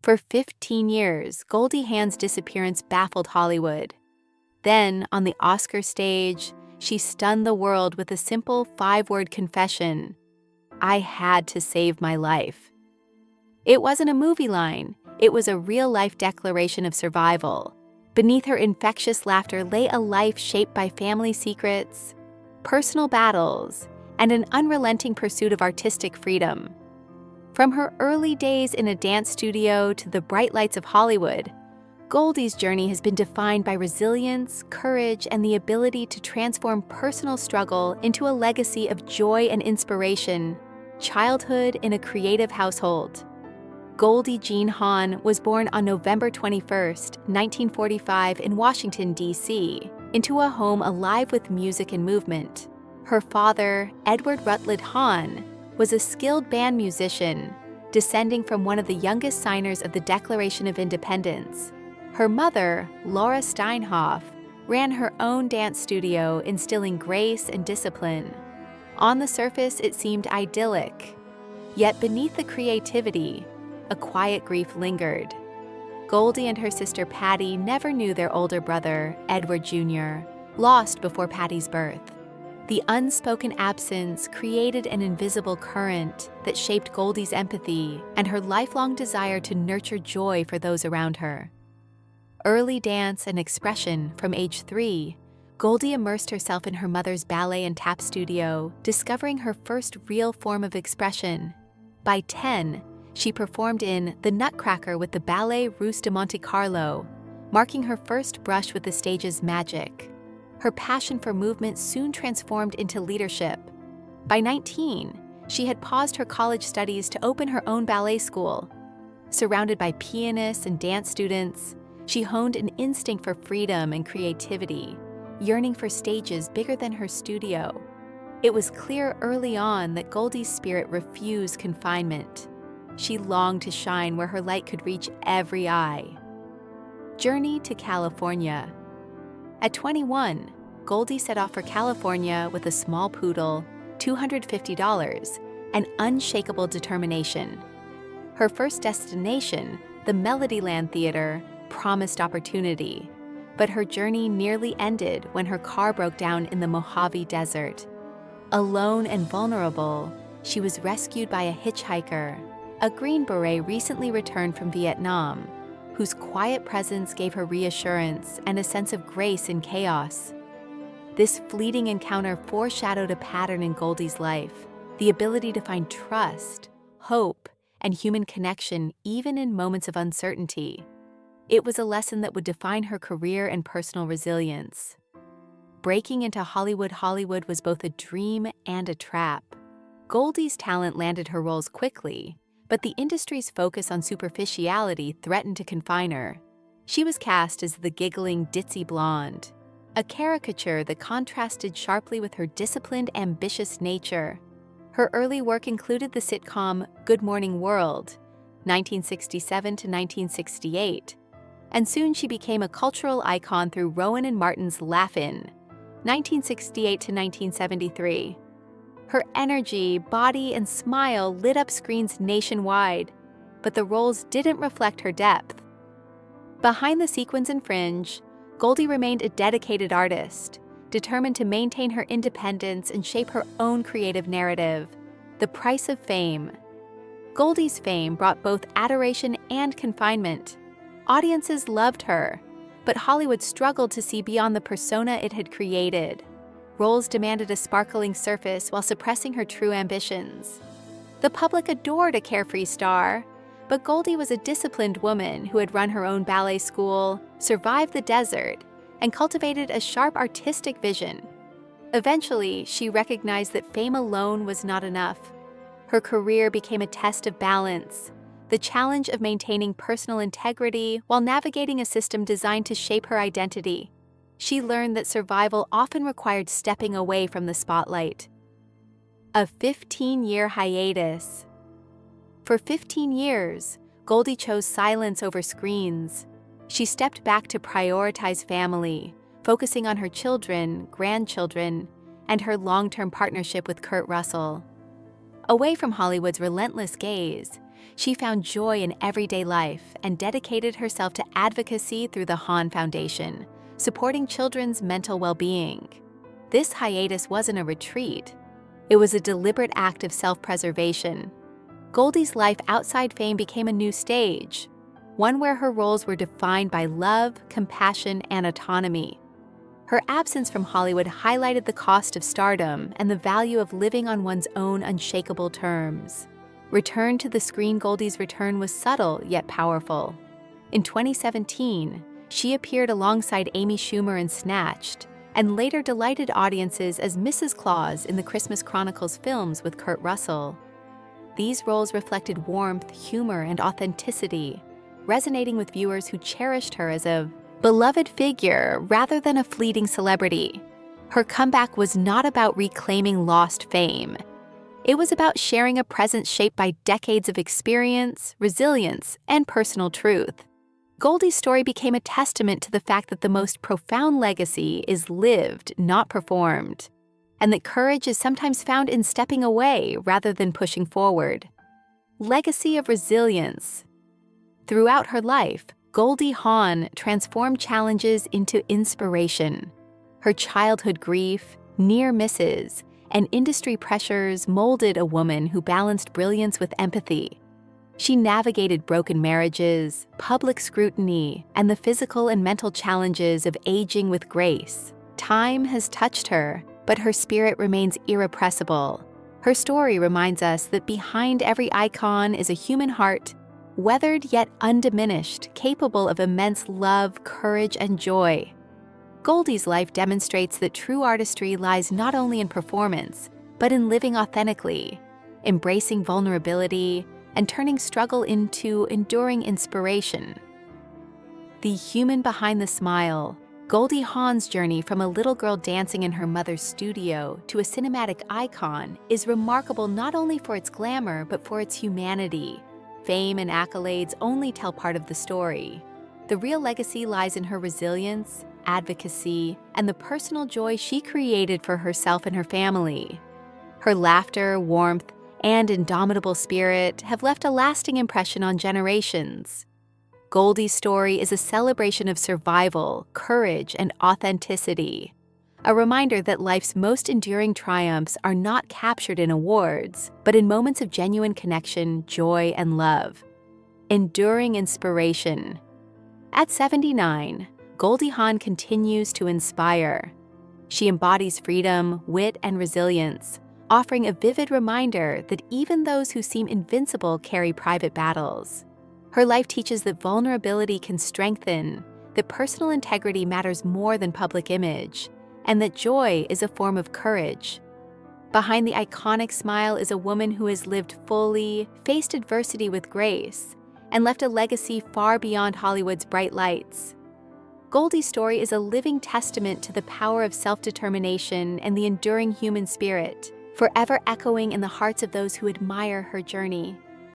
For 15 years, Goldie Hawn's disappearance baffled Hollywood. Then, on the Oscar stage, she stunned the world with a simple 5-word confession: "I had to save my life." It wasn't a movie line, it was a real-life declaration of survival. Beneath her infectious laughter lay a life shaped by family secrets, personal battles, and an unrelenting pursuit of artistic freedom. From her early days in a dance studio to the bright lights of Hollywood, Goldie's journey has been defined by resilience, courage, and the ability to transform personal struggle into a legacy of joy and inspiration. Childhood in a creative household. Goldie Jean Hawn was born on November 21, 1945 in Washington, D.C., into a home alive with music and movement. Her father, Edward Rutledge Hawn, was a skilled band musician, descending from one of the youngest signers of the Declaration of Independence. Her mother, Laura Steinhoff, ran her own dance studio, instilling grace and discipline. On the surface, it seemed idyllic. Yet beneath the creativity, a quiet grief lingered. Goldie and her sister Patty never knew their older brother, Edward Jr., lost before Patty's birth. The unspoken absence created an invisible current that shaped Goldie's empathy and her lifelong desire to nurture joy for those around her. Early dance and expression from age 3, Goldie immersed herself in her mother's ballet and tap studio, discovering her first real form of expression. By 10, she performed in The Nutcracker with the Ballet Russe de Monte Carlo, marking her first brush with the stage's magic. Her passion for movement soon transformed into leadership. By 19, she had paused her college studies to open her own ballet school. Surrounded by pianists and dance students, she honed an instinct for freedom and creativity, yearning for stages bigger than her studio. It was clear early on that Goldie's spirit refused confinement. She longed to shine where her light could reach every eye. Journey to California. At 21, Goldie set off for California with a small poodle, $250, and unshakable determination. Her first destination, the Melodyland Theater, promised opportunity, but her journey nearly ended when her car broke down in the Mojave Desert. Alone and vulnerable, she was rescued by a hitchhiker, a Green Beret recently returned from Vietnam, whose quiet presence gave her reassurance and a sense of grace in chaos. This fleeting encounter foreshadowed a pattern in Goldie's life, the ability to find trust, hope, and human connection even in moments of uncertainty. It was a lesson that would define her career and personal resilience. Breaking into Hollywood was both a dream and a trap. Goldie's talent landed her roles quickly, but the industry's focus on superficiality threatened to confine her. She was cast as the giggling, ditzy blonde, a caricature that contrasted sharply with her disciplined, ambitious nature. Her early work included the sitcom Good Morning World, 1967 to 1968, and soon she became a cultural icon through Rowan and Martin's Laugh-In, 1968 to 1973. Her energy, body, and smile lit up screens nationwide, but the roles didn't reflect her depth. Behind the sequins and fringe, Goldie remained a dedicated artist, determined to maintain her independence and shape her own creative narrative. The price of fame. Goldie's fame brought both adoration and confinement. Audiences loved her, but Hollywood struggled to see beyond the persona it had created. Roles demanded a sparkling surface while suppressing her true ambitions. The public adored a carefree star, but Goldie was a disciplined woman who had run her own ballet school, survived the desert, and cultivated a sharp artistic vision. Eventually, she recognized that fame alone was not enough. Her career became a test of balance, the challenge of maintaining personal integrity while navigating a system designed to shape her identity. She learned that survival often required stepping away from the spotlight. A 15-year hiatus. For 15 years, Goldie chose silence over screens. She stepped back to prioritize family, focusing on her children, grandchildren, and her long-term partnership with Kurt Russell. Away from Hollywood's relentless gaze, she found joy in everyday life and dedicated herself to advocacy through the Hawn Foundation, supporting children's mental well-being. This hiatus wasn't a retreat. It was a deliberate act of self-preservation. Goldie's life outside fame became a new stage, one where her roles were defined by love, compassion, and autonomy. Her absence from Hollywood highlighted the cost of stardom and the value of living on one's own unshakable terms. Return to the screen. Goldie's return was subtle yet powerful. In 2017, she appeared alongside Amy Schumer in Snatched, and later delighted audiences as Mrs. Claus in the Christmas Chronicles films with Kurt Russell. These roles reflected warmth, humor, and authenticity, resonating with viewers who cherished her as a beloved figure rather than a fleeting celebrity. Her comeback was not about reclaiming lost fame. It was about sharing a presence shaped by decades of experience, resilience, and personal truth. Goldie's story became a testament to the fact that the most profound legacy is lived, not performed, and that courage is sometimes found in stepping away rather than pushing forward. Legacy of resilience. Throughout her life, Goldie Hawn transformed challenges into inspiration. Her childhood grief, near misses, and industry pressures molded a woman who balanced brilliance with empathy. She navigated broken marriages, public scrutiny, and the physical and mental challenges of aging with grace. Time has touched her, but her spirit remains irrepressible. Her story reminds us that behind every icon is a human heart, weathered yet undiminished, capable of immense love, courage, and joy. Goldie's life demonstrates that true artistry lies not only in performance, but in living authentically, embracing vulnerability, and turning struggle into enduring inspiration. The human behind the smile. Goldie Hawn's journey from a little girl dancing in her mother's studio to a cinematic icon is remarkable not only for its glamour, but for its humanity. Fame and accolades only tell part of the story. The real legacy lies in her resilience, advocacy, and the personal joy she created for herself and her family. Her laughter, warmth, and indomitable spirit have left a lasting impression on generations. Goldie's story is a celebration of survival, courage, and authenticity, a reminder that life's most enduring triumphs are not captured in awards, but in moments of genuine connection, joy, and love. Enduring inspiration. At 79, Goldie Hawn continues to inspire. She embodies freedom, wit, and resilience, offering a vivid reminder that even those who seem invincible carry private battles. Her life teaches that vulnerability can strengthen, that personal integrity matters more than public image, and that joy is a form of courage. Behind the iconic smile is a woman who has lived fully, faced adversity with grace, and left a legacy far beyond Hollywood's bright lights. Goldie's story is a living testament to the power of self-determination and the enduring human spirit, forever echoing in the hearts of those who admire her journey.